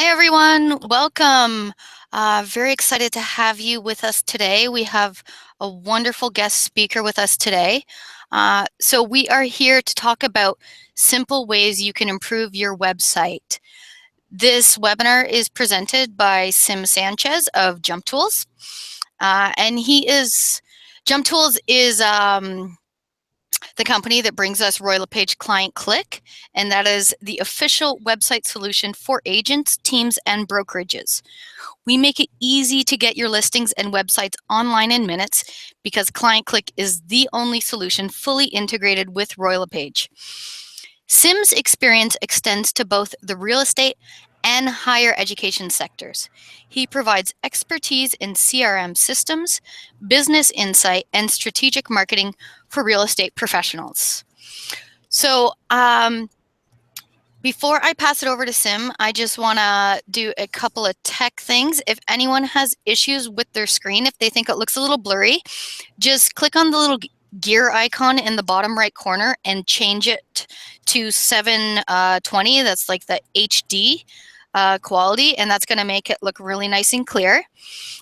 Hi, everyone. Welcome. Very excited to have you with us today. We have a wonderful guest speaker with us today. So we are here to talk about simple ways you can improve your website. This webinar is presented by Sim Sanchez of Jump Tools. Jump Tools is the company that brings us Royal LePage ClientClick, and that is the official website solution for agents, teams, and brokerages. We make it easy to get your listings and websites online in minutes because ClientClick is the only solution fully integrated with Royal LePage. Sim's experience extends to both the real estate and higher education sectors. He provides expertise in CRM systems, business insight, and strategic marketing for real estate professionals. So before I pass it over to Sim, I just want to do a couple of tech things. If anyone has issues with their screen, if they think it looks a little blurry, just click on the little gear icon in the bottom right corner and change it to 720. That's like the HD quality, and that's going to make it look really nice and clear.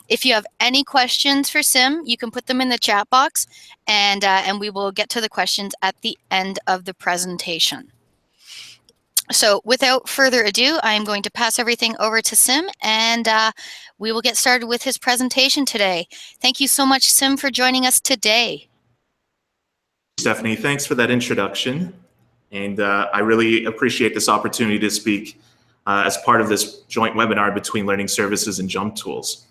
If you have any questions for Sim, you can put them in the chat box, and we will get to the questions at the end of the presentation. So without further ado, I'm going to pass everything over to Sim, and we will get started with his presentation today. Thank you so much, Sim, for joining us today. Stephanie, thanks for that introduction. And I really appreciate this opportunity to speak as part of this joint webinar between Learning Services and Jump Tools.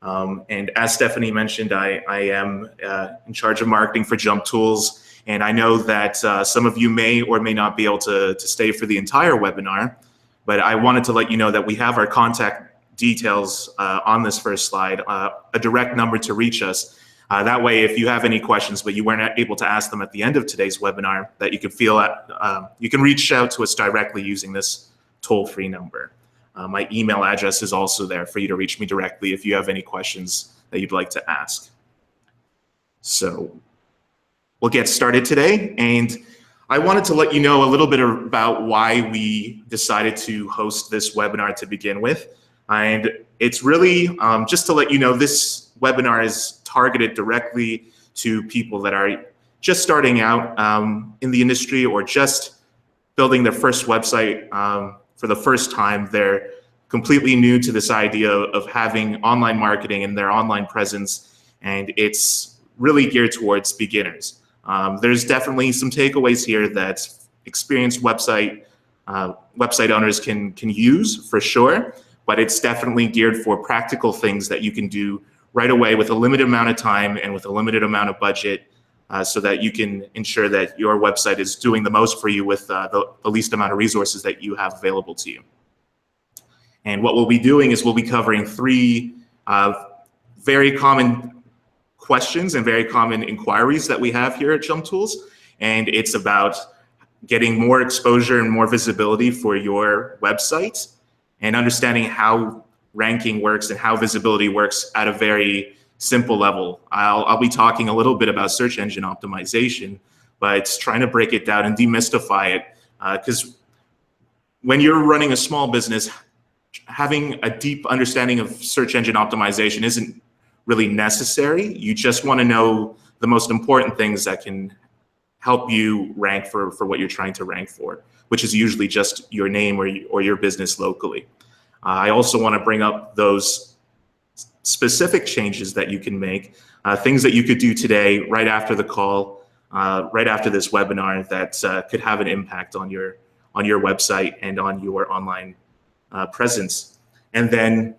And as Stephanie mentioned, I am in charge of marketing for Jump Tools. And I know that some of you may or may not be able to stay for the entire webinar, but I wanted to let you know that we have our contact details on this first slide, a direct number to reach us. That way, if you have any questions, but you weren't able to ask them at the end of today's webinar, that you can reach out to us directly using this toll-free number. My email address is also there for you to reach me directly if you have any questions that you'd like to ask. So we'll get started today. And I wanted to let you know a little bit about why we decided to host this webinar to begin with. And it's really just to let you know this webinar is targeted directly to people that are just starting out in the industry or just building their first website for the first time. They're completely new to this idea of having online marketing and their online presence, and it's really geared towards beginners. There's definitely some takeaways here that experienced website owners can use for sure, but it's definitely geared for practical things that you can do right away with a limited amount of time and with a limited amount of budget, so that you can ensure that your website is doing the most for you with the least amount of resources that you have available to you. And what we'll be doing is we'll be covering three very common questions and very common inquiries that we have here at Jump Tools. And it's about getting more exposure and more visibility for your website and understanding how ranking works and how visibility works at a very simple level. I'll be talking a little bit about search engine optimization, but it's trying to break it down and demystify it, because when you're running a small business, having a deep understanding of search engine optimization isn't really necessary. You just want to know the most important things that can help you rank for what you're trying to rank for, which is usually just your name or your business locally. I also want to bring up those specific changes that you can make, things that you could do today right after the call, right after this webinar, that could have an impact on your website and on your online presence. And then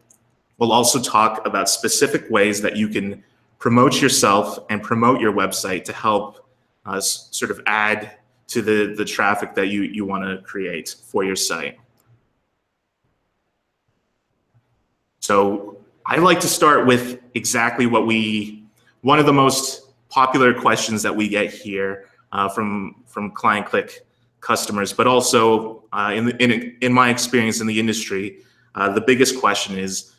we'll also talk about specific ways that you can promote yourself and promote your website to help sort of add to the traffic that you want to create for your site. So I like to start with exactly one of the most popular questions that we get here from ClientClick customers, but also in my experience in the industry, the biggest question is,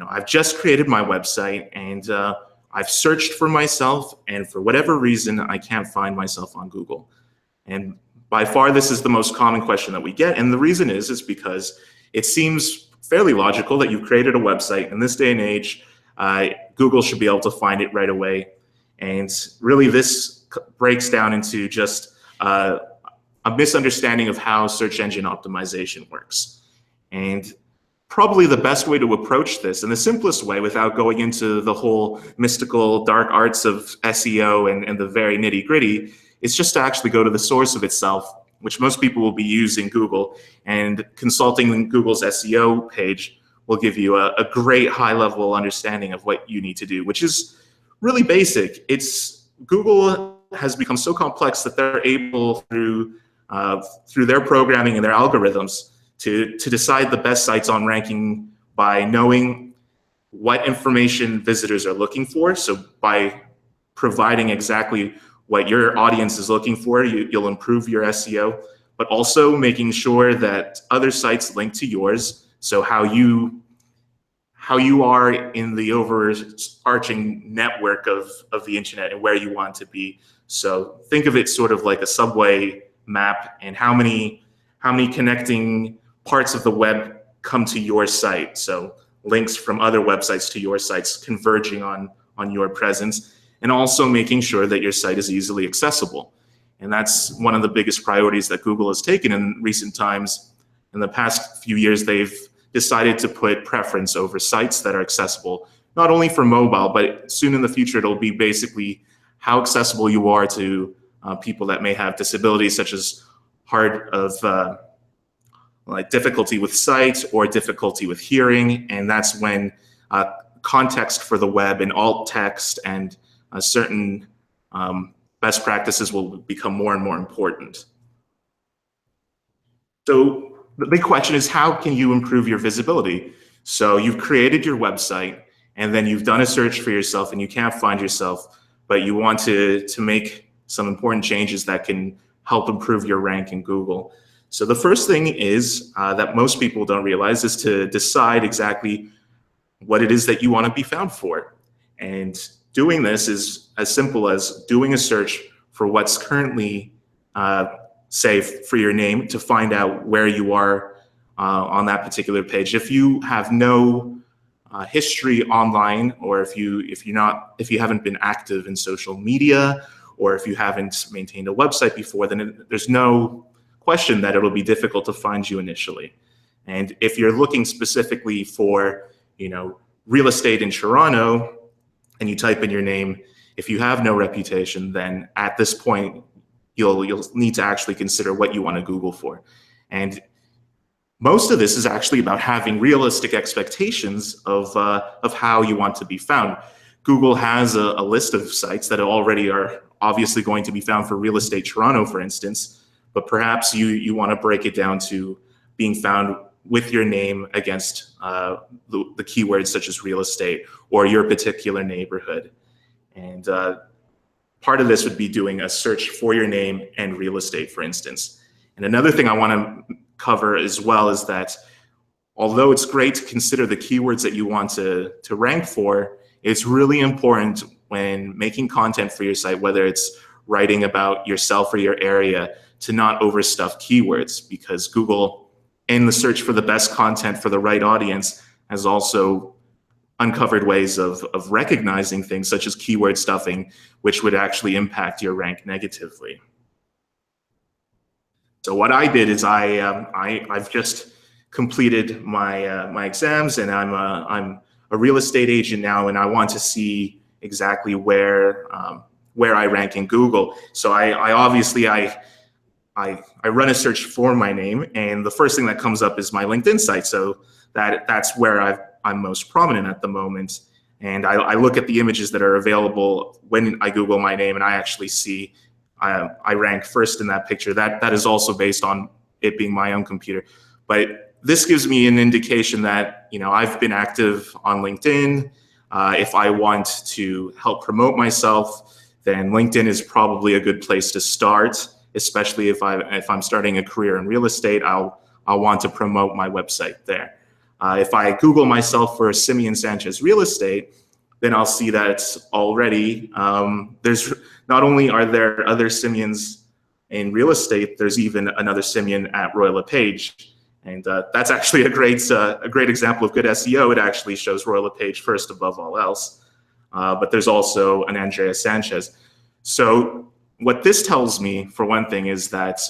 I've just created my website and I've searched for myself, and for whatever reason, I can't find myself on Google. And by far, this is the most common question that we get. And the reason is because it seems fairly logical that you've created a website. In this day and age, Google should be able to find it right away. And really this breaks down into just a misunderstanding of how search engine optimization works. And probably the best way to approach this, and the simplest way without going into the whole mystical dark arts of SEO and the very nitty gritty, is just to actually go to the source of itself, which most people will be using Google, and consulting Google's SEO page will give you a great high level understanding of what you need to do, which is really basic. Google has become so complex that they're able through their programming and their algorithms to decide the best sites on ranking by knowing what information visitors are looking for. So by providing exactly what your audience is looking for, you'll improve your SEO, but also making sure that other sites link to yours. So how you are in the overarching network of the internet and where you want to be. So think of it sort of like a subway map, and how many connecting parts of the web come to your site. So links from other websites to your sites converging on your presence, and also making sure that your site is easily accessible. And that's one of the biggest priorities that Google has taken in recent times. In the past few years, they've decided to put preference over sites that are accessible, not only for mobile, but soon in the future, it'll be basically how accessible you are to people that may have disabilities, such as like difficulty with sight or difficulty with hearing. And that's when context for the web and alt text and certain best practices will become more and more important. So the big question is, how can you improve your visibility? So you've created your website, and then you've done a search for yourself and you can't find yourself, but you want to make some important changes that can help improve your rank in Google. So the first thing is that most people don't realize is to decide exactly what it is that you want to be found for. And doing this is as simple as doing a search for what's currently saved for your name to find out where you are on that particular page. If you have no history online, or if you haven't been active in social media, or if you haven't maintained a website before, then there's no question that it'll be difficult to find you initially. And if you're looking specifically for, real estate in Toronto, and you type in your name, if you have no reputation, then at this point, you'll need to actually consider what you want to Google for. And most of this is actually about having realistic expectations of how you want to be found. Google has a list of sites that already are obviously going to be found for real estate Toronto, for instance, but perhaps you want to break it down to being found with your name against the keywords such as real estate or your particular neighborhood. And part of this would be doing a search for your name and real estate, for instance. And another thing I want to cover as well is that although it's great to consider the keywords that you want to rank for, it's really important when making content for your site, whether it's writing about yourself or your area, to not overstuff keywords, because Google, in the search for the best content for the right audience, has also uncovered ways of recognizing things such as keyword stuffing, which would actually impact your rank negatively. So what I did is I've just completed my exams, and I'm a real estate agent now, and I want to see exactly where I rank in Google. So I obviously run a search for my name, and the first thing that comes up is my LinkedIn site. So that's where I'm most prominent at the moment. And I look at the images that are available when I Google my name, and I actually see I rank first in that picture. That is also based on it being my own computer. But this gives me an indication that I've been active on LinkedIn. If I want to help promote myself, then LinkedIn is probably a good place to start, especially if I'm starting a career in real estate. I'll want to promote my website there. If I Google myself for Simeon Sanchez Real Estate, then I'll see that already there's not only are there other Simeons in real estate, there's even another Simeon at Royal LePage. And that's actually a great example of good SEO. It actually shows Royal LePage first above all else. But there's also an Andrea Sanchez. So what this tells me, for one thing, is that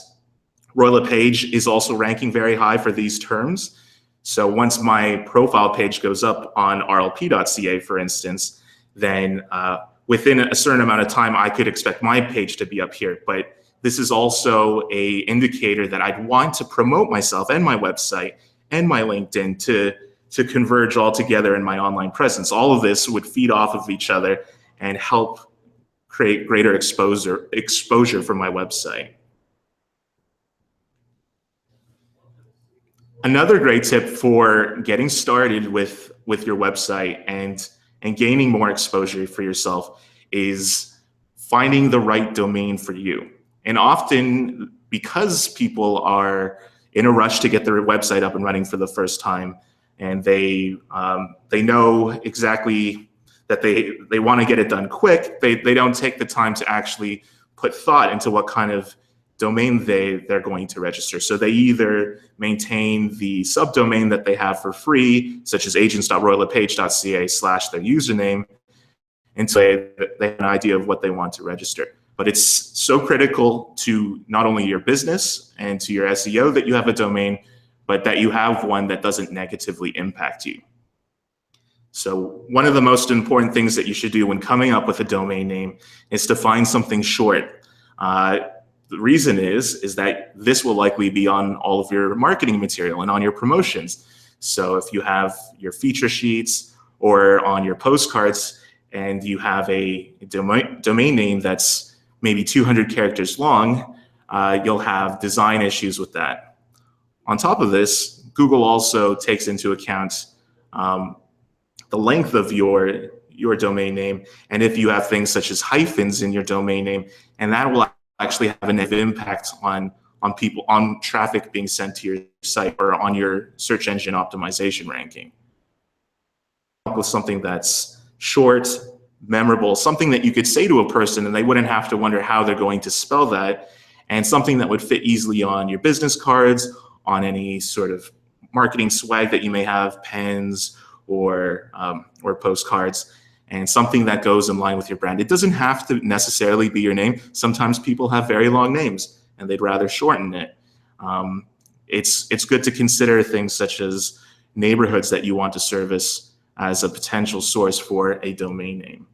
Royal LePage is also ranking very high for these terms. So once my profile page goes up on rlp.ca, for instance, then within a certain amount of time, I could expect my page to be up here. But this is also an indicator that I'd want to promote myself and my website and my LinkedIn to converge all together in my online presence. All of this would feed off of each other and help create greater exposure for my website. Another great tip for getting started with your website and gaining more exposure for yourself is finding the right domain for you. And often, because people are in a rush to get their website up and running for the first time, and they know exactly that they want to get it done quick, they don't take the time to actually put thought into what kind of domain they're going to register. So they either maintain the subdomain that they have for free, such as agents.royallepage.ca/ their username, until they have an idea of what they want to register. But it's so critical to not only your business and to your SEO that you have a domain, but that you have one that doesn't negatively impact you. So one of the most important things that you should do when coming up with a domain name is to find something short. The reason is that this will likely be on all of your marketing material and on your promotions. So if you have your feature sheets or on your postcards and you have a domain name that's maybe 200 characters long, you'll have design issues with that. On top of this, Google also takes into account the length of your domain name, and if you have things such as hyphens in your domain name, and that will actually have a negative impact on traffic being sent to your site or on your search engine optimization ranking. With something that's short, memorable, something that you could say to a person and they wouldn't have to wonder how they're going to spell that, and something that would fit easily on your business cards, on any sort of marketing swag that you may have, pens or postcards, and something that goes in line with your brand. It doesn't have to necessarily be your name. Sometimes people have very long names and they'd rather shorten it. It's good to consider things such as neighborhoods that you want to service as a potential source for a domain name.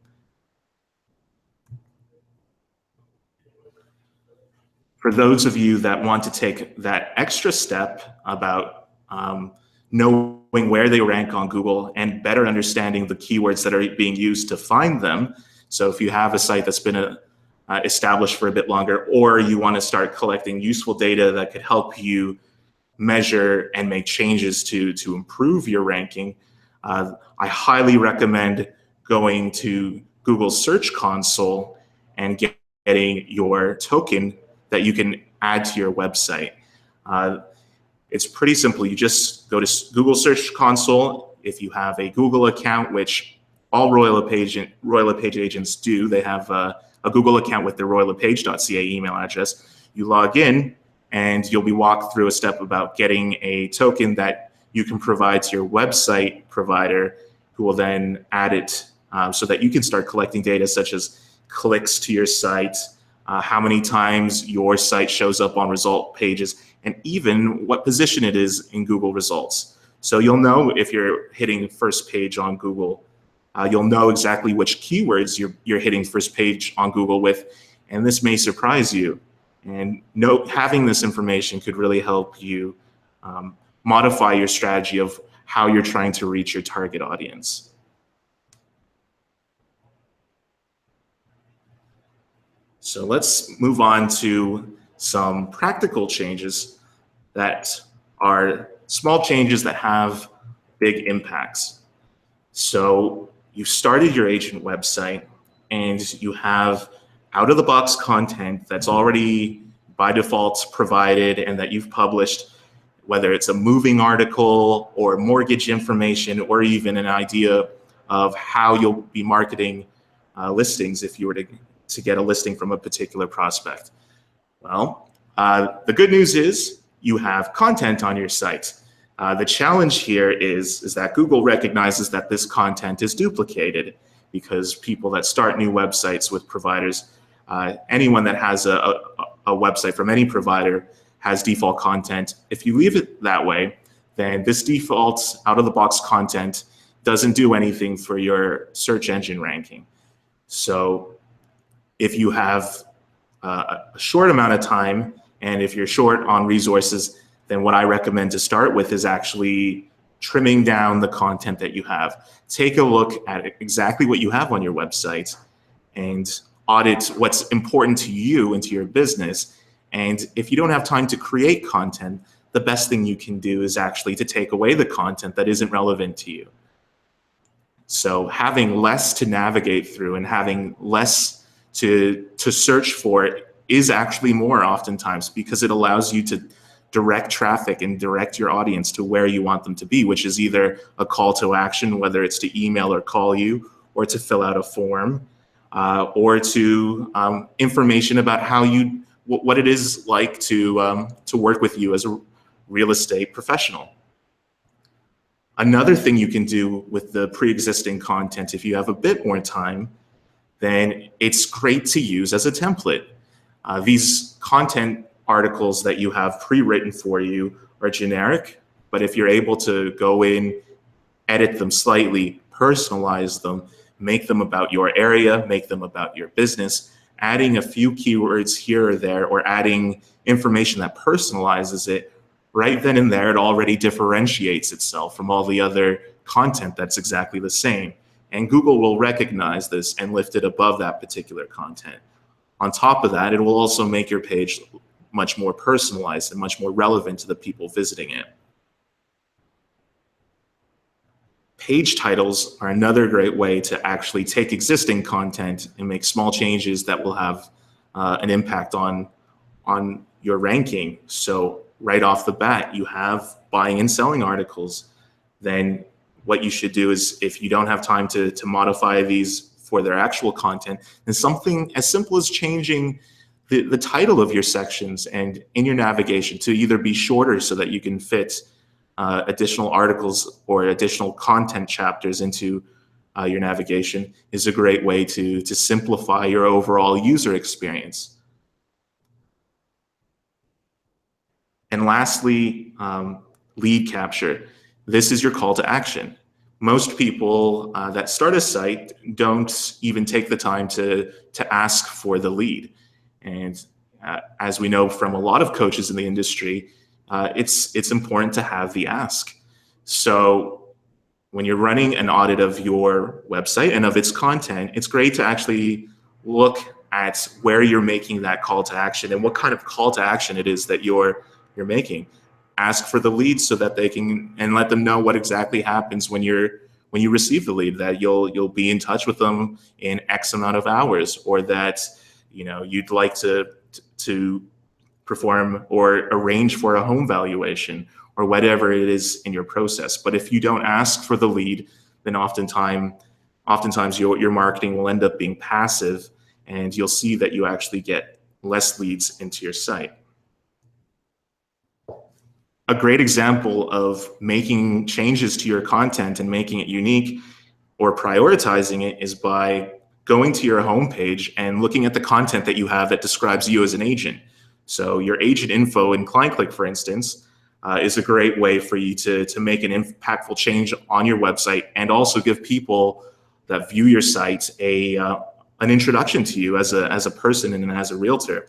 For those of you that want to take that extra step about knowing where they rank on Google and better understanding the keywords that are being used to find them. So if you have a site that's been established for a bit longer, or you want to start collecting useful data that could help you measure and make changes to improve your ranking, I highly recommend going to Google's Search Console and getting your token that you can add to your website. It's pretty simple. You just go to Google Search Console. If you have a Google account, which all Royal LePage agents do, they have a Google account with their royallepage.ca email address. You log in and you'll be walked through a step about getting a token that you can provide to your website provider, who will then add it so that you can start collecting data such as clicks to your site, how many times your site shows up on result pages, and even what position it is in Google results. So you'll know if you're hitting first page on Google, you'll know exactly which keywords you're hitting first page on Google with, and this may surprise you. And having this information could really help you modify your strategy of how you're trying to reach your target audience. So let's move on to some practical changes that are small changes that have big impacts. So you started your agent website and you have out-of-the-box content that's already by default provided and that you've published, whether it's a moving article or mortgage information or even an idea of how you'll be marketing listings if you were to get a listing from a particular prospect. Well, the good news is you have content on your site. The challenge here is that Google recognizes that this content is duplicated because people that start new websites with providers, anyone that has a website from any provider has default content. If you leave it that way, then this default out-of-the-box content doesn't do anything for your search engine ranking. So if you have a short amount of time, and if you're short on resources, then what I recommend to start with is actually trimming down the content that you have. Take a look at exactly what you have on your website and audit what's important to you and to your business. And if you don't have time to create content, the best thing you can do is actually to take away the content that isn't relevant to you. So having less to navigate through and having less to search for is actually more oftentimes, because it allows you to direct traffic and direct your audience to where you want them to be, which is either a call to action, whether it's to email or call you, or to fill out a form, or to information about how what it is like to work with you as a real estate professional. Another thing you can do with the pre-existing content, if you have a bit more time, then it's great to use as a template. These content articles that you have pre-written for you are generic, but if you're able to go in, edit them slightly, personalize them, make them about your area, make them about your business, adding a few keywords here or there, or adding information that personalizes it, right then and there, it already differentiates itself from all the other content that's exactly the same. And Google will recognize this and lift it above that particular content. On top of that, it will also make your page much more personalized and much more relevant to the people visiting it. Page titles are another great way to actually take existing content and make small changes that will have an impact on your ranking. So right off the bat, you have buying and selling articles. Then what you should do is, if you don't have time to modify these for their actual content, then something as simple as changing the title of your sections and in your navigation to either be shorter so that you can fit additional articles or additional content chapters into your navigation is a great way to simplify your overall user experience. And lastly, lead capture. This is your call to action. Most people that start a site don't even take the time to ask for the lead. And as we know from a lot of coaches in the industry, it's important to have the ask. So when you're running an audit of your website and of its content, it's great to actually look at where you're making that call to action and what kind of call to action it is that you're making. Ask for the lead so that they can, and let them know what exactly happens when you receive the lead, that you'll be in touch with them in X amount of hours, or that you'd like to perform or arrange for a home valuation, or whatever it is in your process. But if you don't ask for the lead, then oftentimes your marketing will end up being passive, and you'll see that you actually get less leads into your site. A great example of making changes to your content and making it unique or prioritizing it is by going to your homepage and looking at the content that you have that describes you as an agent. So your agent info in ClientClick, for instance, is a great way for you to make an impactful change on your website, and also give people that view your site an introduction to you as a person and as a realtor.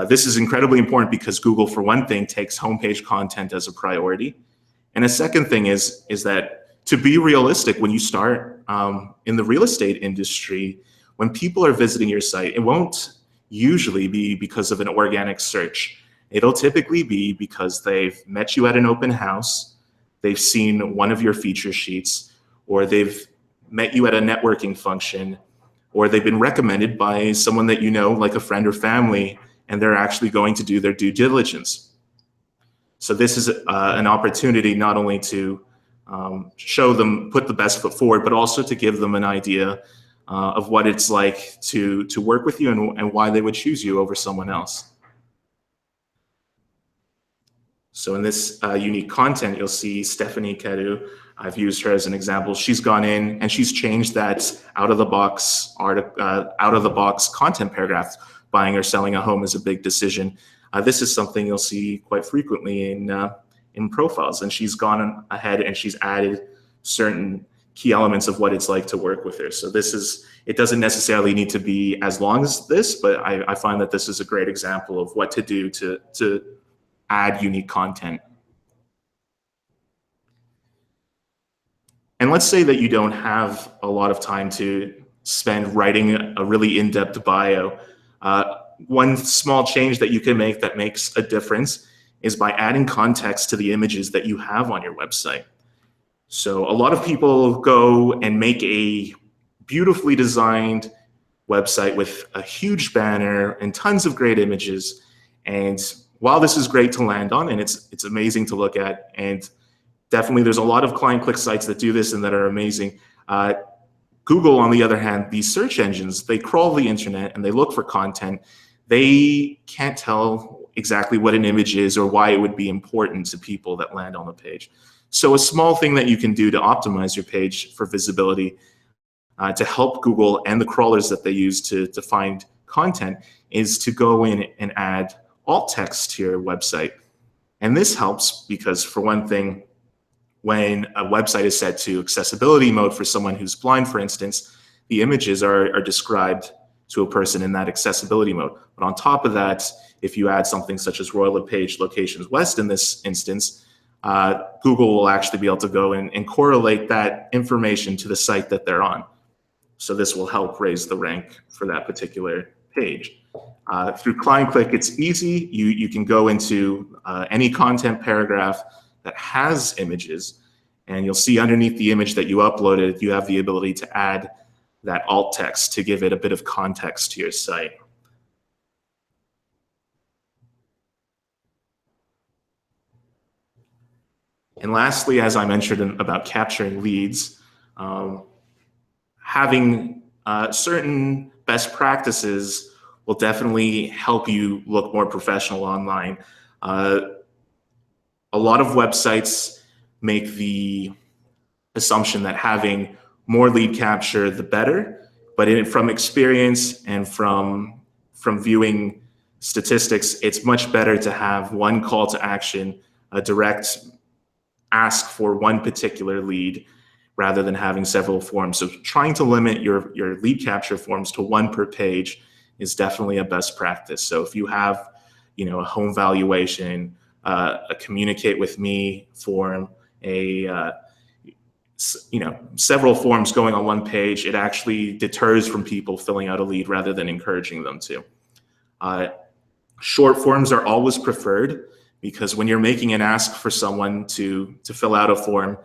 This is incredibly important because Google, for one thing, takes homepage content as a priority. And a second thing is that, to be realistic, when you start in the real estate industry, when people are visiting your site, it won't usually be because of an organic search. It'll typically be because they've met you at an open house, they've seen one of your feature sheets, or they've met you at a networking function, or they've been recommended by someone that you know, like a friend or family, and they're actually going to do their due diligence. So this is an opportunity not only to show them, put the best foot forward, but also to give them an idea of what it's like to work with you and why they would choose you over someone else. So in this unique content, you'll see Stephanie Kedu. I've used her as an example. She's gone in and she's changed that out of the box content paragraph. Buying or selling a home is a big decision. This is something you'll see quite frequently in profiles, and she's gone ahead and she's added certain key elements of what it's like to work with her. So it doesn't necessarily need to be as long as this, but I find that this is a great example of what to do to add unique content. And let's say that you don't have a lot of time to spend writing a really in-depth bio. One small change that you can make that makes a difference is by adding context to the images that you have on your website. So a lot of people go and make a beautifully designed website with a huge banner and tons of great images. And while this is great to land on, and it's amazing to look at, and definitely there's a lot of ClientClick sites that do this and that are amazing. Google, on the other hand, these search engines, they crawl the internet and they look for content. They can't tell exactly what an image is or why it would be important to people that land on the page. So a small thing that you can do to optimize your page for visibility to help Google and the crawlers that they use to find content is to go in and add alt text to your website. And this helps because, for one thing, when a website is set to accessibility mode for someone who's blind, for instance, the images are described to a person in that accessibility mode. But on top of that, if you add something such as Royal LePage Locations West in this instance, Google will actually be able to go in and correlate that information to the site that they're on. So this will help raise the rank for that particular page. Through ClientClick, it's easy. You can go into any content paragraph that has images, and you'll see underneath the image that you uploaded, you have the ability to add that alt text to give it a bit of context to your site. And lastly, as I mentioned about capturing leads, having certain best practices will definitely help you look more professional online. A lot of websites make the assumption that having more lead capture, the better. But from experience and from viewing statistics, it's much better to have one call to action, a direct ask for one particular lead, rather than having several forms. So trying to limit your lead capture forms to one per page is definitely a best practice. So if you have, a home valuation, a communicate with me form, several forms going on one page, it actually deters from people filling out a lead rather than encouraging them to. Short forms are always preferred because when you're making an ask for someone to fill out a form,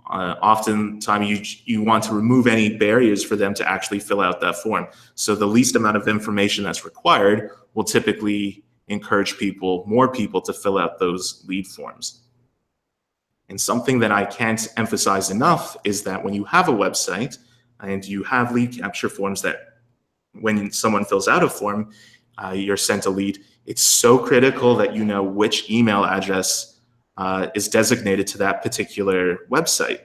oftentimes you want to remove any barriers for them to actually fill out that form. So the least amount of information that's required will typically encourage more people to fill out those lead forms. And something that I can't emphasize enough is that when you have a website and you have lead capture forms, that when someone fills out a form, you're sent a lead, it's so critical that you know which email address is designated to that particular website.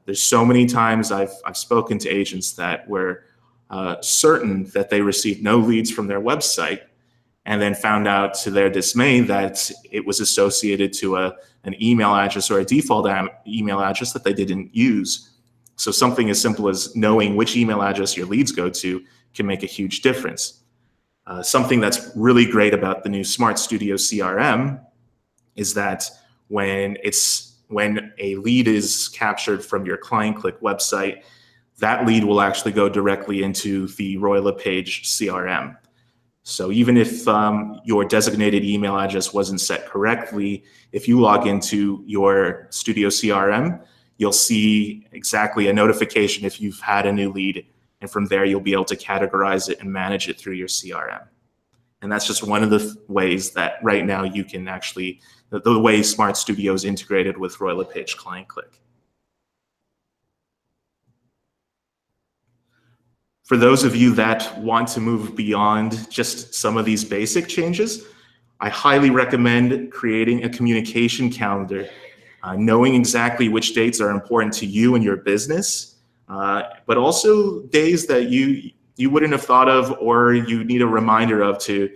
There's so many times I've spoken to agents that were certain that they received no leads from their website, and then found out to their dismay that it was associated to an email address or a default email address that they didn't use. So something as simple as knowing which email address your leads go to can make a huge difference. Something that's really great about the new Smart Studio CRM is that when a lead is captured from your ClientClick website, that lead will actually go directly into the Royal LePage CRM. So even if your designated email address wasn't set correctly, if you log into your Studio CRM, you'll see exactly a notification if you've had a new lead. And from there, you'll be able to categorize it and manage it through your CRM. And that's just one of the ways that right now you can actually, the way Smart Studio is integrated with Royal LePage ClientClick. For those of you that want to move beyond just some of these basic changes, I highly recommend creating a communication calendar, knowing exactly which dates are important to you and your business, but also days that you wouldn't have thought of or you need a reminder of to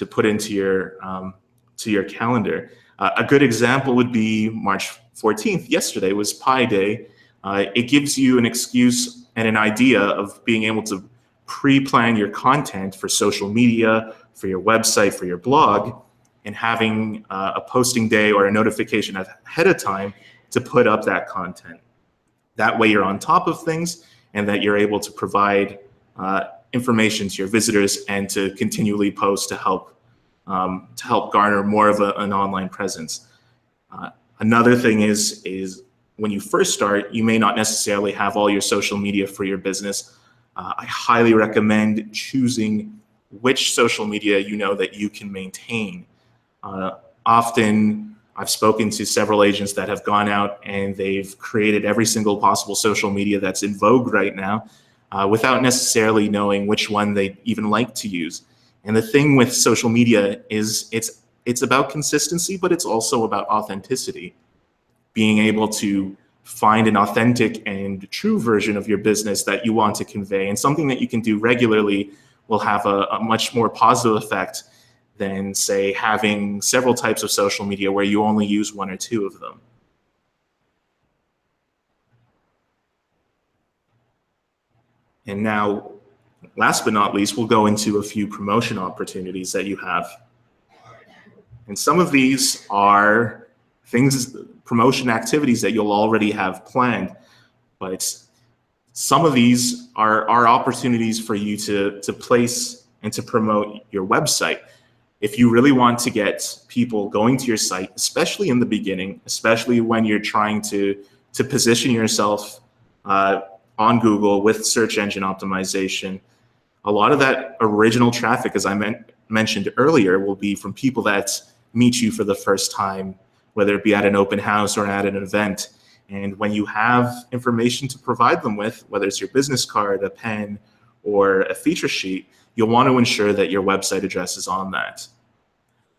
put into your calendar. A good example would be March 14th. Yesterday was Pi Day. It gives you an excuse and an idea of being able to pre-plan your content for social media, for your website, for your blog, and having a posting day or a notification ahead of time to put up that content. That way you're on top of things and that you're able to provide information to your visitors and to continually post to help garner more of an online presence. Another thing is when you first start, you may not necessarily have all your social media for your business. I highly recommend choosing which social media you know that you can maintain. Often I've spoken to several agents that have gone out and they've created every single possible social media that's in vogue right now without necessarily knowing which one they even like to use. And the thing with social media is it's about consistency, but it's also about authenticity. Being able to find an authentic and true version of your business that you want to convey, and something that you can do regularly will have a much more positive effect than, say, having several types of social media where you only use one or two of them. And now, last but not least, we'll go into a few promotion opportunities that you have. And some of these are promotion activities that you'll already have planned, but some of these are opportunities for you to place and to promote your website. If you really want to get people going to your site, especially in the beginning, especially when you're trying to position yourself on Google with search engine optimization, a lot of that original traffic, as I mentioned earlier, will be from people that meet you for the first time, whether it be at an open house or at an event. And when you have information to provide them with, whether it's your business card, a pen, or a feature sheet, you'll want to ensure that your website address is on that.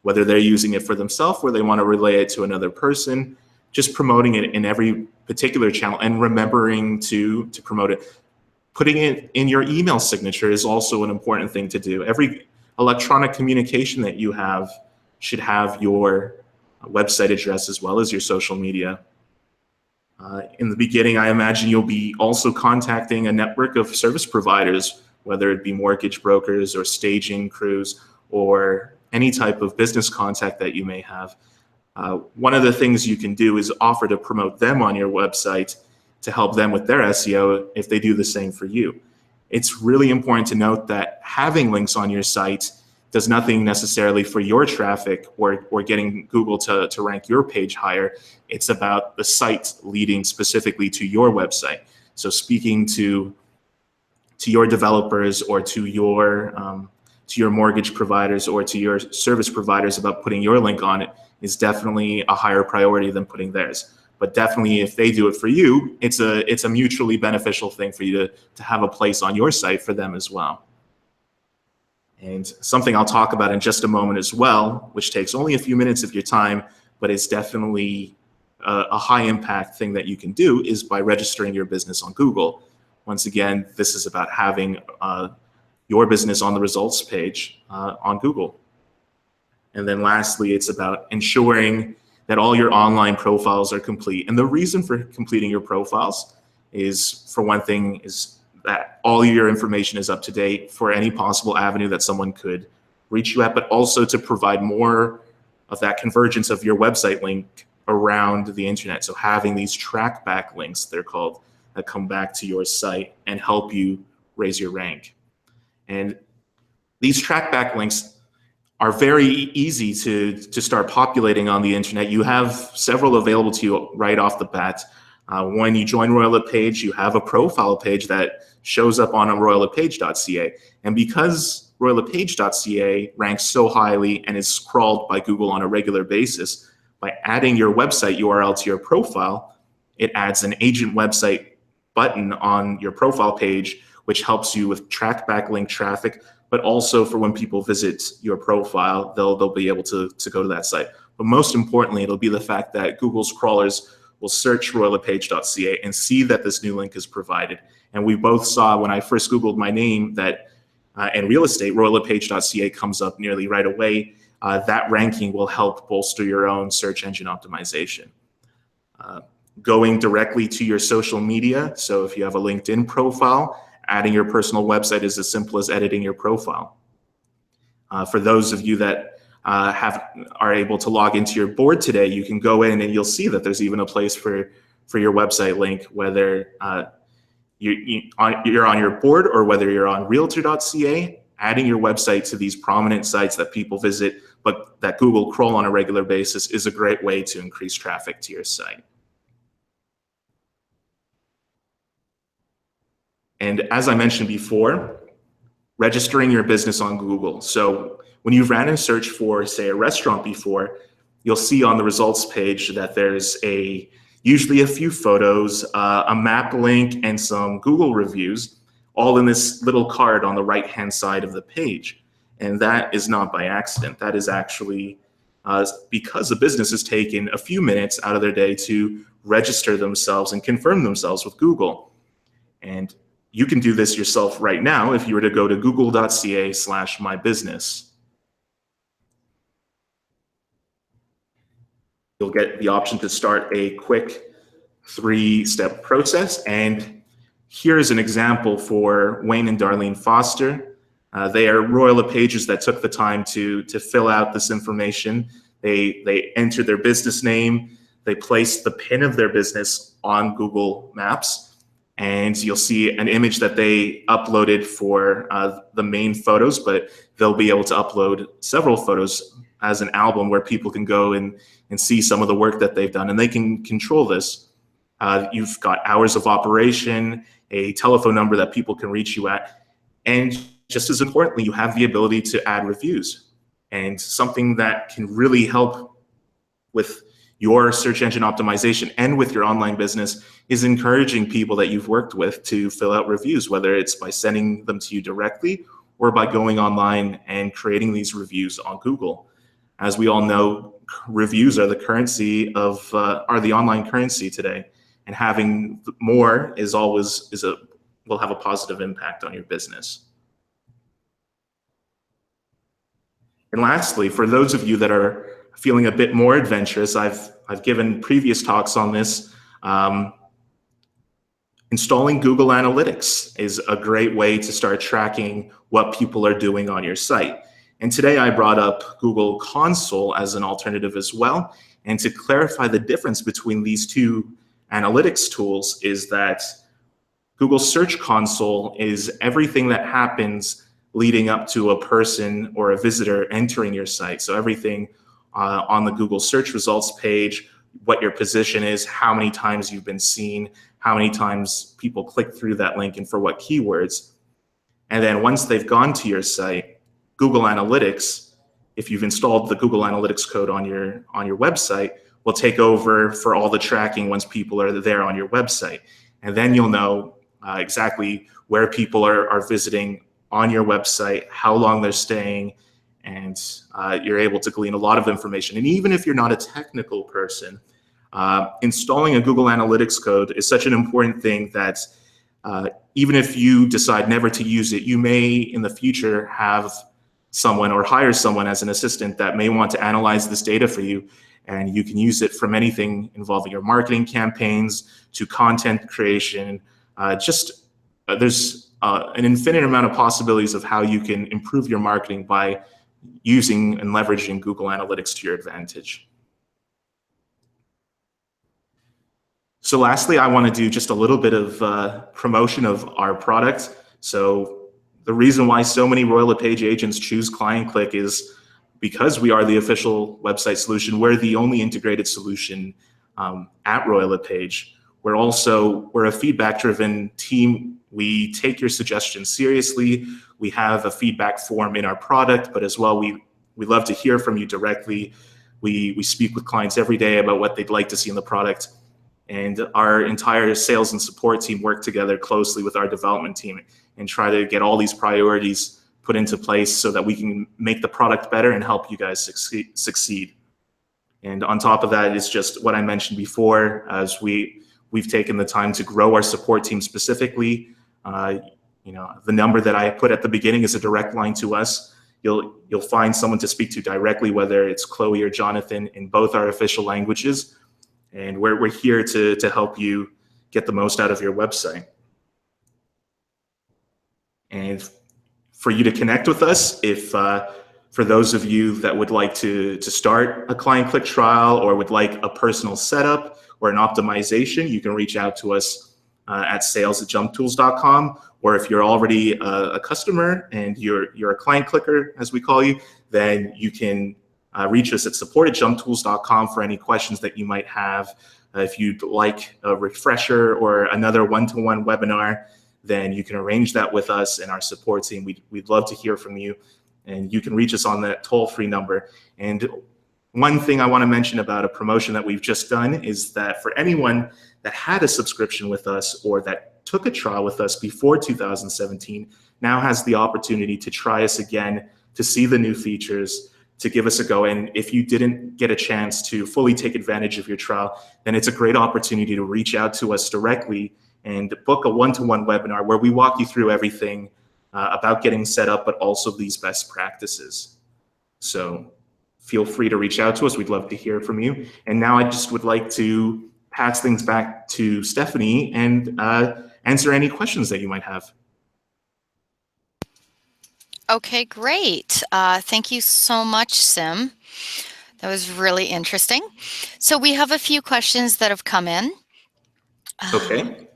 Whether they're using it for themselves or they want to relay it to another person, just promoting it in every particular channel and remembering to promote it. Putting it in your email signature is also an important thing to do. Every electronic communication that you have should have your website address as well as your social media. In the beginning, I imagine you'll be also contacting a network of service providers, whether it be mortgage brokers or staging crews or any type of business contact that you may have. One of the things you can do is offer to promote them on your website to help them with their SEO if they do the same for you. It's really important to note that having links on your site does nothing necessarily for your traffic or getting Google to rank your page higher. It's about the site leading specifically to your website. So speaking to your developers or to your mortgage providers or to your service providers about putting your link on it is definitely a higher priority than putting theirs. But definitely if they do it for you, it's a mutually beneficial thing for you to have a place on your site for them as well. And something I'll talk about in just a moment as well, which takes only a few minutes of your time, but it's definitely a high impact thing that you can do, is by registering your business on Google. Once again, this is about having your business on the results page on Google. And then lastly, it's about ensuring that all your online profiles are complete. And the reason for completing your profiles is, for one thing, is that all your information is up to date for any possible avenue that someone could reach you at, but also to provide more of that convergence of your website link around the internet. So having these track back links, they're called, that come back to your site and help you raise your rank. And these track back links are very easy to start populating on the internet. You have several available to you right off the bat. When you join RoyalPage, you have a profile page that shows up on royalpage.ca. And because royalpage.ca ranks so highly and is crawled by Google on a regular basis, by adding your website URL to your profile, it adds an agent website button on your profile page, which helps you with track backlink traffic, but also for when people visit your profile, they'll be able to go to that site. But most importantly, it'll be the fact that Google's crawlers will search royallepage.ca and see that this new link is provided. And we both saw when I first Googled my name that and real estate, royallepage.ca comes up nearly right away. That ranking will help bolster your own search engine optimization. Going directly to your social media, so if you have a LinkedIn profile, adding your personal website is as simple as editing your profile. For those of you that are able to log into your board today, you can go in and you'll see that there's even a place for your website link, whether you're on your board or whether you're on realtor.ca. Adding your website to these prominent sites that people visit, but that Google crawl on a regular basis, is a great way to increase traffic to your site. And as I mentioned before, registering your business on Google. So when you've ran a search for, say, a restaurant before, you'll see on the results page that there's usually a few photos, a map link, and some Google reviews, all in this little card on the right-hand side of the page. And that is not by accident. That is actually because the business has taken a few minutes out of their day to register themselves and confirm themselves with Google. And you can do this yourself right now if you were to go to google.ca/mybusiness. You'll get the option to start a quick 3-step process. And here's an example for Wayne and Darlene Foster. They are Royal LePages that took the time to fill out this information. They entered their business name. They placed the pin of their business on Google Maps. And you'll see an image that they uploaded for the main photos, but they'll be able to upload several photos as an album where people can go and see some of the work that they've done, and they can control this. You've got hours of operation, a telephone number that people can reach you at, and just as importantly, you have the ability to add reviews. And something that can really help with your search engine optimization and with your online business is encouraging people that you've worked with to fill out reviews, whether it's by sending them to you directly or by going online and creating these reviews on Google. As we all know, reviews are the currency of are the online currency today, and having more is always will have a positive impact on your business. And lastly, for those of you that are feeling a bit more adventurous, I've given previous talks on this. Installing Google Analytics is a great way to start tracking what people are doing on your site. And today I brought up Google Console as an alternative as well. And to clarify the difference between these two analytics tools is that Google Search Console is everything that happens leading up to a person or a visitor entering your site. So everything on the Google search results page, what your position is, how many times you've been seen, how many times people click through that link, and for what keywords. And then once they've gone to your site, Google Analytics, if you've installed the Google Analytics code on your website, will take over for all the tracking once people are there on your website. And then you'll know exactly where people are visiting on your website, how long they're staying, and you're able to glean a lot of information. And even if you're not a technical person, installing a Google Analytics code is such an important thing that even if you decide never to use it, you may in the future have someone or hire someone as an assistant that may want to analyze this data for you, and you can use it from anything involving your marketing campaigns to content creation. There's an infinite amount of possibilities of how you can improve your marketing by using and leveraging Google Analytics to your advantage. So lastly, I want to do just a little bit of promotion of our product. So the reason why so many Royal LePage agents choose ClientClick is because we are the official website solution. We're the only integrated solution at Royal LePage. We're a feedback-driven team. We take your suggestions seriously. We have a feedback form in our product, but as well, we love to hear from you directly. We speak with clients every day about what they'd like to see in the product. And our entire sales and support team work together closely with our development team and try to get all these priorities put into place so that we can make the product better and help you guys succeed. And on top of that is just what I mentioned before, as we've taken the time to grow our support team specifically. The number that I put at the beginning is a direct line to us. You'll find someone to speak to directly, whether it's Chloe or Jonathan, in both our official languages. And we're here to help you get the most out of your website. And for you to connect with us, if for those of you that would like to start a ClientClick trial or would like a personal setup or an optimization, you can reach out to us at sales@jumptools.com. Or if you're already a customer and you're a ClientClicker, as we call you, then you can reach us at support@jumptools.com for any questions that you might have. If you'd like a refresher or another one-to-one webinar, then you can arrange that with us and our support team. We'd love to hear from you, and you can reach us on that toll-free number. And one thing I want to mention about a promotion that we've just done is that for anyone that had a subscription with us or that took a trial with us before 2017 now has the opportunity to try us again, to see the new features, to give us a go. And if you didn't get a chance to fully take advantage of your trial, then it's a great opportunity to reach out to us directly and book a one-to-one webinar where we walk you through everything about getting set up, but also these best practices. So feel free to reach out to us. We'd love to hear from you. And now I just would like to pass things back to Stephanie and answer any questions that you might have. Okay, great. Thank you so much, Sim. That was really interesting. So we have a few questions that have come in. Okay.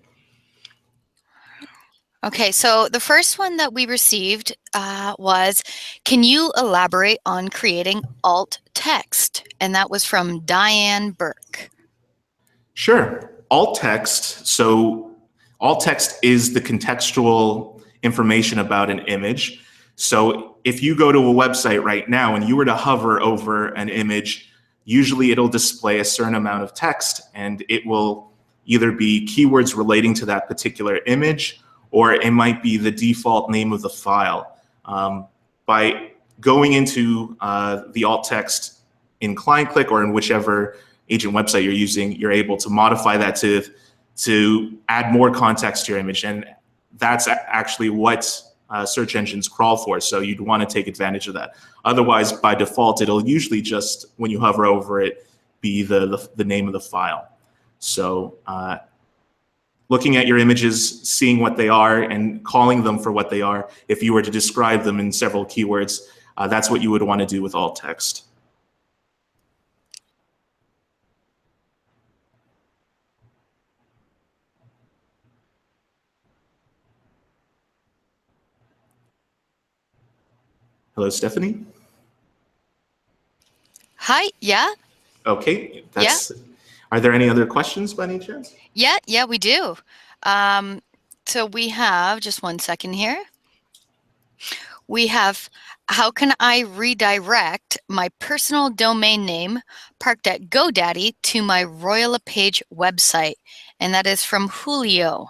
Okay, so the first one that we received was, can you elaborate on creating alt text? And that was from Diane Burke. Sure. Alt text. So alt text is the contextual information about an image. So if you go to a website right now and you were to hover over an image, usually it'll display a certain amount of text, and it will either be keywords relating to that particular image, or it might be the default name of the file. By going into the alt text in ClientClick or in whichever agent website you're using, you're able to modify that to add more context to your image. And that's actually what search engines crawl for. So you'd want to take advantage of that. Otherwise, by default, it'll usually just, when you hover over it, be the name of the file. So looking at your images, seeing what they are, and calling them for what they are, if you were to describe them in several keywords, that's what you would want to do with alt text. Hello, Stephanie? Hi, yeah? Okay, that's, yeah. Are there any other questions by any chance? Yeah, we do. So we have, just one second here. We have, how can I redirect my personal domain name parked at GoDaddy to my Royal LePage website? And that is from Julio.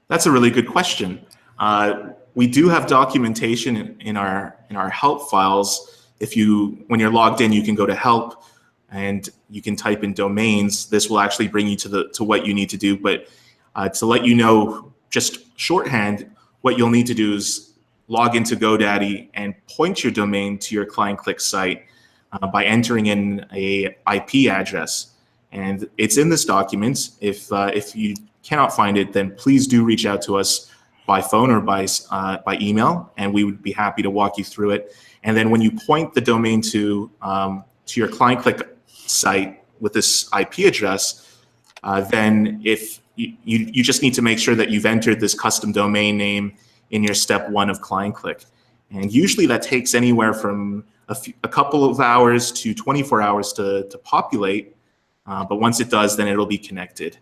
That's a really good question. We do have documentation in our help files. When you're logged in, you can go to help and you can type in domains. This will actually bring you to what you need to do. But to let you know, just shorthand, what you'll need to do is log into GoDaddy and point your domain to your ClientClick site by entering in a IP address. And it's in this document. If you cannot find it, then please do reach out to us by phone or by email, and we would be happy to walk you through it. And then when you point the domain to your ClientClick site with this IP address, then if you just need to make sure that you've entered this custom domain name in your step 1 of ClientClick. And usually that takes anywhere from a couple of hours to 24 hours to populate. But once it does, then it'll be connected.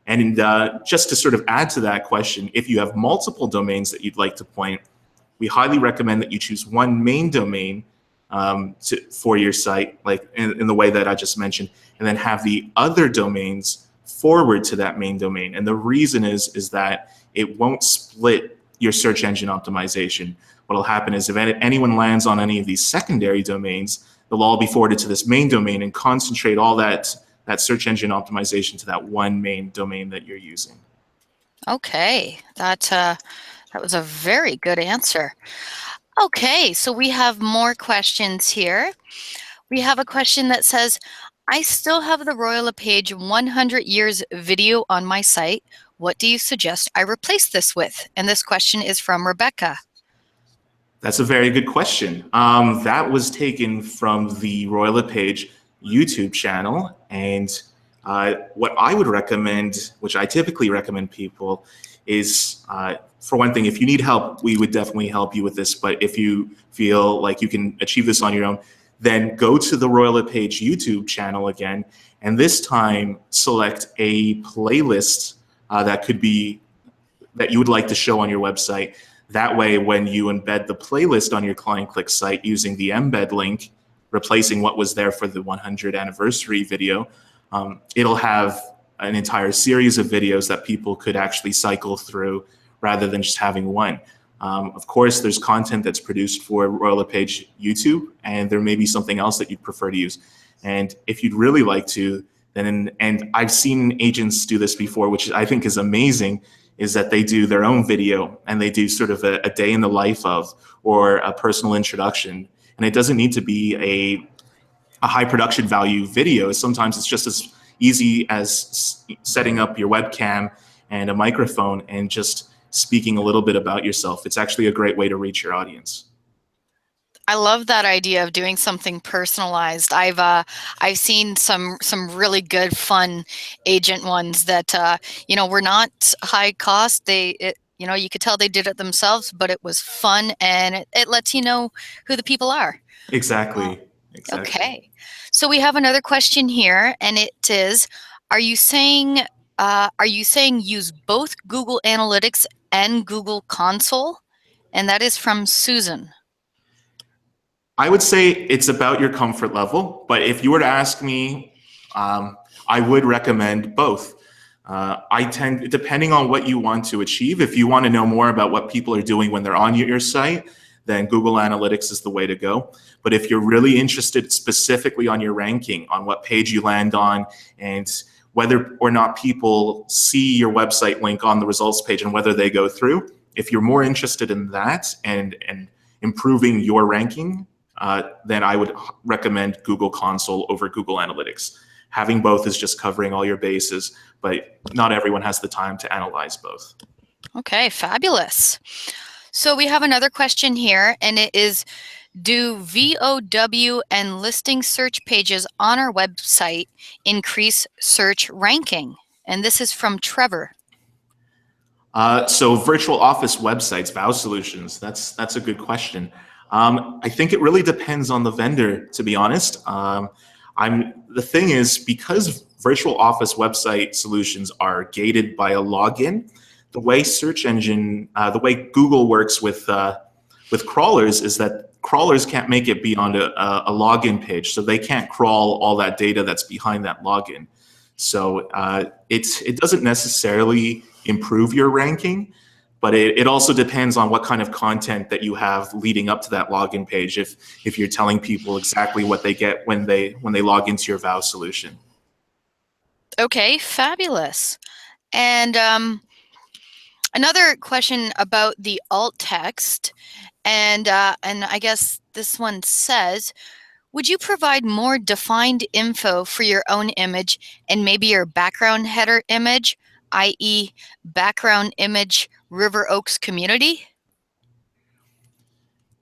And just to sort of add to that question, if you have multiple domains that you'd like to point, we highly recommend that you choose one main domain for your site, like in the way that I just mentioned, and then have the other domains forward to that main domain. And the reason is that it won't split your search engine optimization. What will happen is if anyone lands on any of these secondary domains, they'll all be forwarded to this main domain and concentrate all that search engine optimization to that one main domain that you're using. Okay, that was a very good answer. Okay, so we have more questions here. We have a question that says, I still have the Royal LePage 100 years video on my site. What do you suggest I replace this with? And this question is from Rebecca. That's a very good question. That was taken from the Royal LePage YouTube channel. And what I would recommend, which I typically recommend people, is for one thing, if you need help, we would definitely help you with this. But if you feel like you can achieve this on your own, then go to the Royal LePage YouTube channel again, and this time select a playlist that you would like to show on your website. That way, when you embed the playlist on your ClientClick site using the embed link, replacing what was there for the 100th anniversary video, it'll have an entire series of videos that people could actually cycle through rather than just having one. Of course, there's content that's produced for Royal LePage YouTube, and there may be something else that you'd prefer to use. And if you'd really like to, then, and I've seen agents do this before, which I think is amazing, is that they do their own video and they do sort of a day in the life of, or a personal introduction. And it doesn't need to be a high production value video. Sometimes it's just as easy as setting up your webcam and a microphone and just speaking a little bit about yourself. It's actually a great way to reach your audience. I love that idea of doing something personalized. I've seen some really good, fun agent ones that were not high cost. You could tell they did it themselves, but it was fun, and it lets you know who the people are. Exactly. Exactly. Okay, so we have another question here, and it is: Are you saying use both Google Analytics and Google Console? And that is from Susan. I would say it's about your comfort level, but if you were to ask me, I would recommend both. Depending on what you want to achieve, if you want to know more about what people are doing when they're on your site, then Google Analytics is the way to go. But if you're really interested specifically on your ranking, on what page you land on, and whether or not people see your website link on the results page and whether they go through, if you're more interested in that and improving your ranking, then I would recommend Google Console over Google Analytics. Having both is just covering all your bases, but not everyone has the time to analyze both. Okay, fabulous. So we have another question here, and it is, do VOW and listing search pages on our website increase search ranking? And this is from Trevor. So virtual office websites, VOW solutions, that's a good question. I think it really depends on the vendor, to be honest. The thing is, because virtual office website solutions are gated by a login, the way the way Google works with crawlers is that crawlers can't make it beyond a login page, so they can't crawl all that data that's behind that login. So it doesn't necessarily improve your ranking, but it also depends on what kind of content that you have leading up to that login page. If you're telling people exactly what they get when they log into your VOW solution. Okay, fabulous. And another question about the alt text, and I guess this one says, would you provide more defined info for your own image and maybe your background header image, i.e. background image River Oaks community?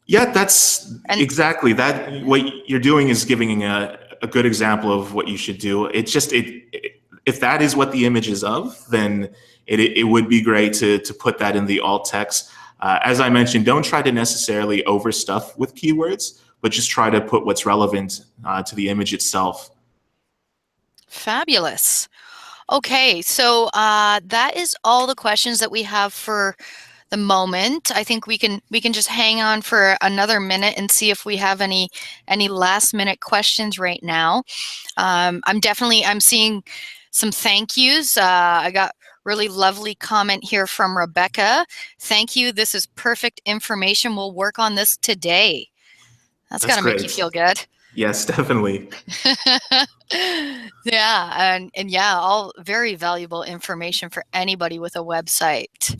Yeah, that's exactly that. What you're doing is giving a good example of what you should do. It's just if that is what the image is of, then it would be great to put that in the alt text. As I mentioned, don't try to necessarily overstuff with keywords, but just try to put what's relevant to the image itself. Fabulous. Okay, so that is all the questions that we have for the moment. I think we can just hang on for another minute and see if we have any last minute questions right now. I'm seeing some thank yous. I got really lovely comment here from Rebecca. Thank you. This is perfect information. We'll work on this today. That's got That's to make you great. feel good. Yes, definitely. Yeah, and yeah, all very valuable information for anybody with a website.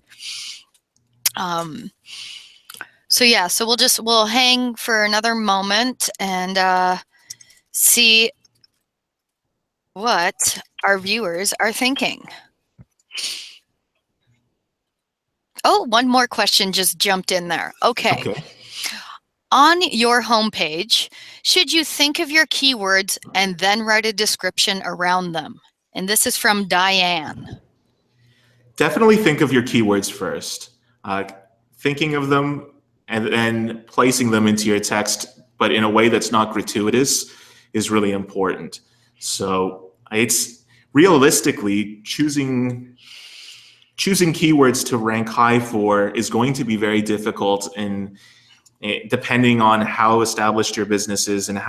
So yeah, so we'll hang for another moment and see what our viewers are thinking. Oh, one more question just jumped in there. Okay. On your homepage, should you think of your keywords and then write a description around them? And this is from Diane. Definitely think of your keywords first. Thinking of them and then placing them into your text, but in a way that's not gratuitous, is really important. So it's realistically choosing keywords to rank high for is going to be very difficult, and depending on how established your business is and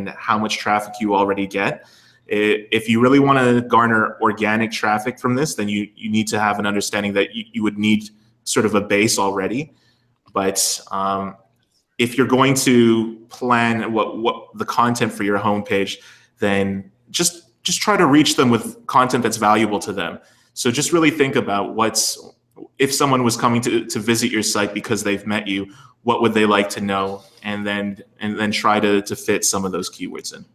how much traffic you already get. If you really want to garner organic traffic from this, then you need to have an understanding that you would need sort of a base already. But if you're going to plan what the content for your homepage, then just try to reach them with content that's valuable to them. So just really think about if someone was coming to visit your site because they've met you, what would they like to know, and then try to fit some of those keywords in.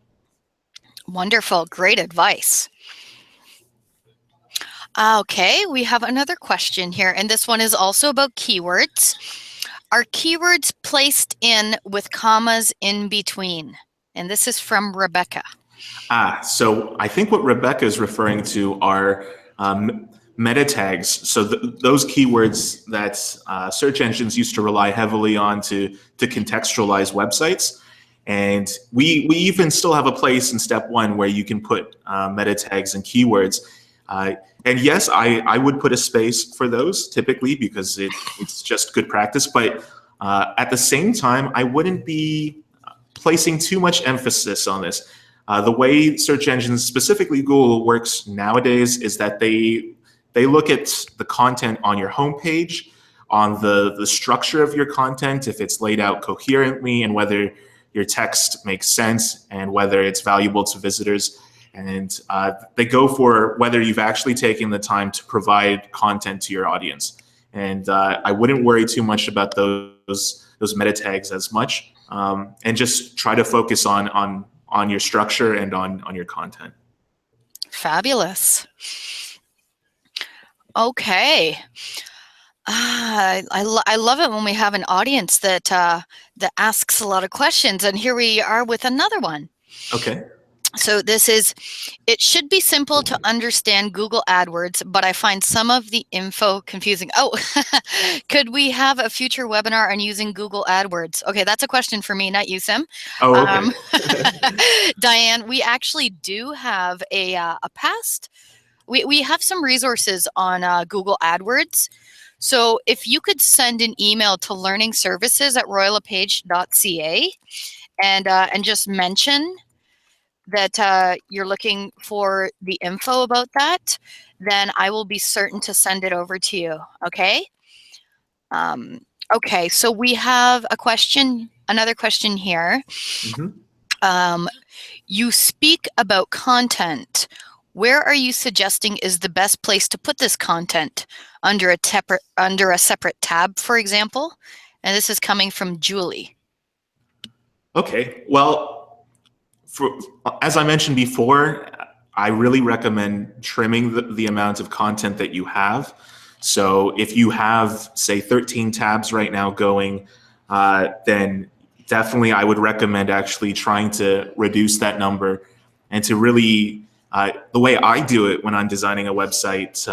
Wonderful, great advice. Okay, we have another question here, and this one is also about keywords. Are keywords placed in with commas in between? And this is from Rebecca. So I think what Rebecca is referring to are meta tags. So those keywords that search engines used to rely heavily on to contextualize websites. And we even still have a place in step one where you can put meta tags and keywords. And yes, I would put a space for those typically because it's just good practice. But at the same time, I wouldn't be placing too much emphasis on this. The way search engines, specifically Google, works nowadays is that they look at the content on your homepage, on the structure of your content, if it's laid out coherently, and whether your text makes sense and whether it's valuable to visitors. And they go for whether you've actually taken the time to provide content to your audience. And I wouldn't worry too much about those meta tags as much, and just try to focus on your structure and on your content. Fabulous. Okay. I love it when we have an audience that asks a lot of questions, and here we are with another one. Okay. So this is, it should be simple to understand Google AdWords, but I find some of the info confusing. Oh, could we have a future webinar on using Google AdWords? Okay, that's a question for me, not you, Sim. Oh, okay. Diane, we actually do have we have some resources on Google AdWords. So if you could send an email to learningservices@royallepage.ca and just mention that you're looking for the info about that, then I will be certain to send it over to you, okay? Okay, so we have another question here. Mm-hmm. You speak about content. Where are you suggesting is the best place to put this content? Under a separate tab, for example? And this is coming from Julie. Okay, well, as I mentioned before, I really recommend trimming the amount of content that you have. So if you have, say, 13 tabs right now going, then definitely I would recommend actually trying to reduce that number, and to really, the way I do it when I'm designing a website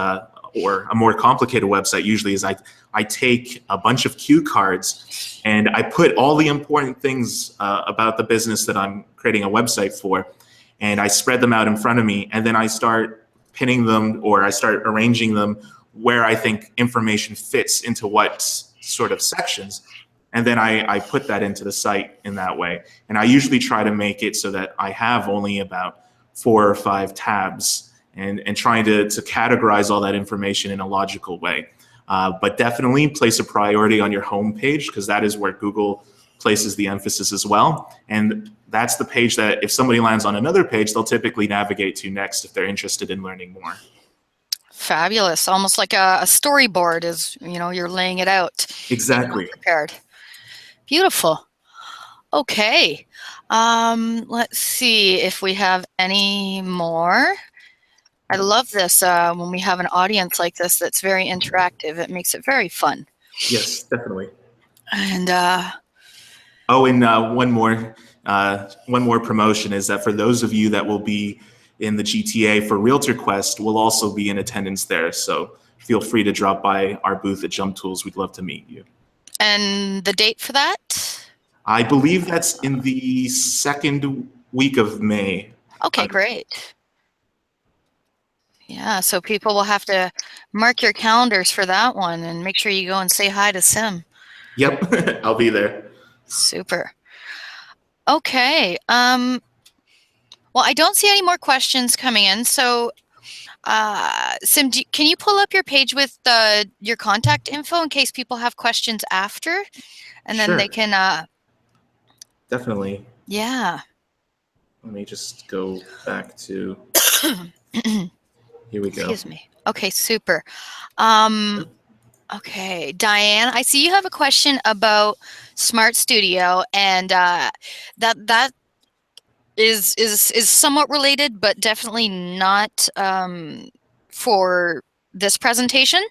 or a more complicated website usually is I take a bunch of cue cards and I put all the important things about the business that I'm creating a website for, and I spread them out in front of me, and then I start pinning them, or I start arranging them where I think information fits into what sort of sections, and then I put that into the site in that way. And I usually try to make it so that I have only about 4 or 5 tabs, and trying to categorize all that information in a logical way. But definitely place a priority on your home page, because that is where Google places the emphasis as well. And that's the page that if somebody lands on another page, they'll typically navigate to next if they're interested in learning more. Fabulous. Almost like a storyboard is, you're laying it out. Exactly. Prepared. Beautiful. Okay. Let's see if we have any more. I love this when we have an audience like this that's very interactive. It makes it very fun. Yes, definitely. And one more promotion is that for those of you that will be in the GTA for Realtor Quest, we'll also be in attendance there. So feel free to drop by our booth at Jump Tools. We'd love to meet you. And the date for that? I believe that's in the second week of May. Okay, great. Yeah, so people will have to mark your calendars for that one and make sure you go and say hi to Sim. Yep, I'll be there. Super. Okay. Well, I don't see any more questions coming in. So, Sim, can you pull up your page with your contact info in case people have questions after? And then they can... Definitely. Yeah. Let me just go back to... Here we go. Excuse me. Okay, super. Okay, Diane, I see you have a question about Smart Studio, and that is somewhat related, but definitely not for this presentation.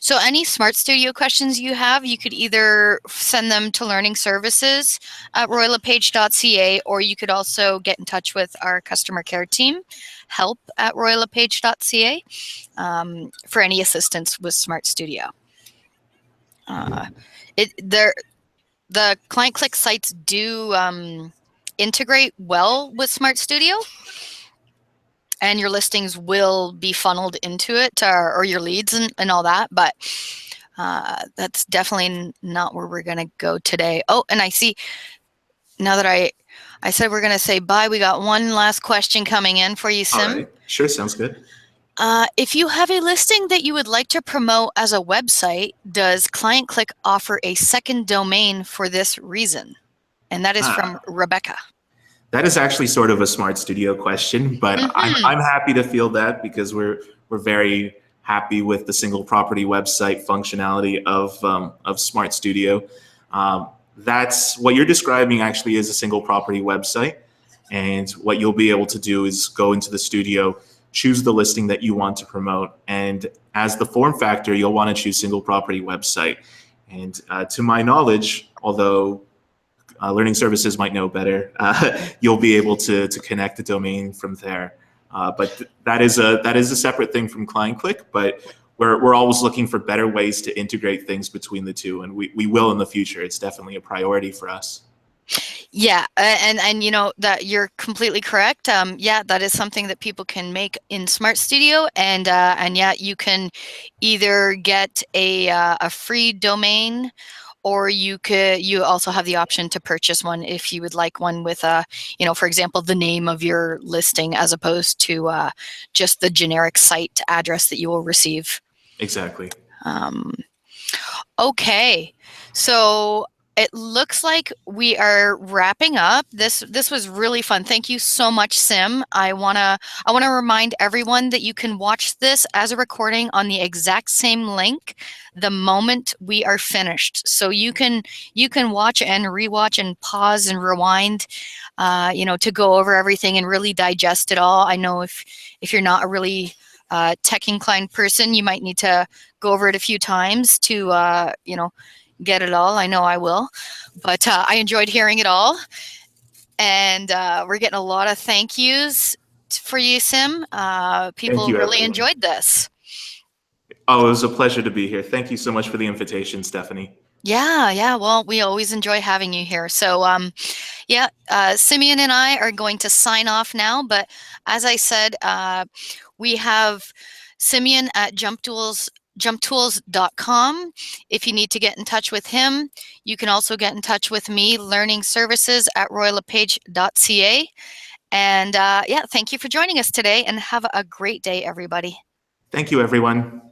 So any Smart Studio questions you have, you could either send them to learning services at royallepage.ca, or you could also get in touch with our customer care team, help at royallepage.ca, for any assistance with Smart Studio. The ClientClick sites do integrate well with Smart Studio, and your listings will be funneled into it, or your leads and all that, but that's definitely not where we're going to go today. Oh, and I see, now that I said we're going to say bye, we got one last question coming in for you, Sim. All right. Sure, sounds good. If you have a listing that you would like to promote as a website, does ClientClick offer a second domain for this reason? And that is from Rebecca. That is actually sort of a Smart Studio question, but I'm happy to field that because we're very happy with the single property website functionality of Smart Studio. That's what you're describing actually is a single property website, and what you'll be able to do is go into the studio, choose the listing that you want to promote, and as the form factor, you'll want to choose single property website. And to my knowledge, although learning services might know better, you'll be able to connect the domain from there. But that is a separate thing from ClientClick, but we're always looking for better ways to integrate things between the two, and we will in the future. It's definitely a priority for us. Yeah, and you know that you're completely correct. Yeah, that is something that people can make in Smart Studio, and yeah, you can either get a free domain, or you also have the option to purchase one if you would like one with for example, the name of your listing as opposed to just the generic site address that you will receive. Exactly. Okay, so it looks like we are wrapping up. This was really fun. Thank you so much, Sim. I wanna remind everyone that you can watch this as a recording on the exact same link the moment we are finished. So you can watch and rewatch and pause and rewind, to go over everything and really digest it all. I know if you're not a really tech inclined person, you might need to go over it a few times to get it all. I know I will, but I enjoyed hearing it all, and we're getting a lot of thank yous for you, Sim. People really enjoyed this. Oh, it was a pleasure to be here. Thank you so much for the invitation, Stephanie. Yeah. Well, we always enjoy having you here. So, Simeon and I are going to sign off now. But as I said, we have Simeon at jumptools.com. If you need to get in touch with him, you can also get in touch with me, learning services at royallepage.ca. And yeah, thank you for joining us today, and have a great day, everybody. Thank you, everyone.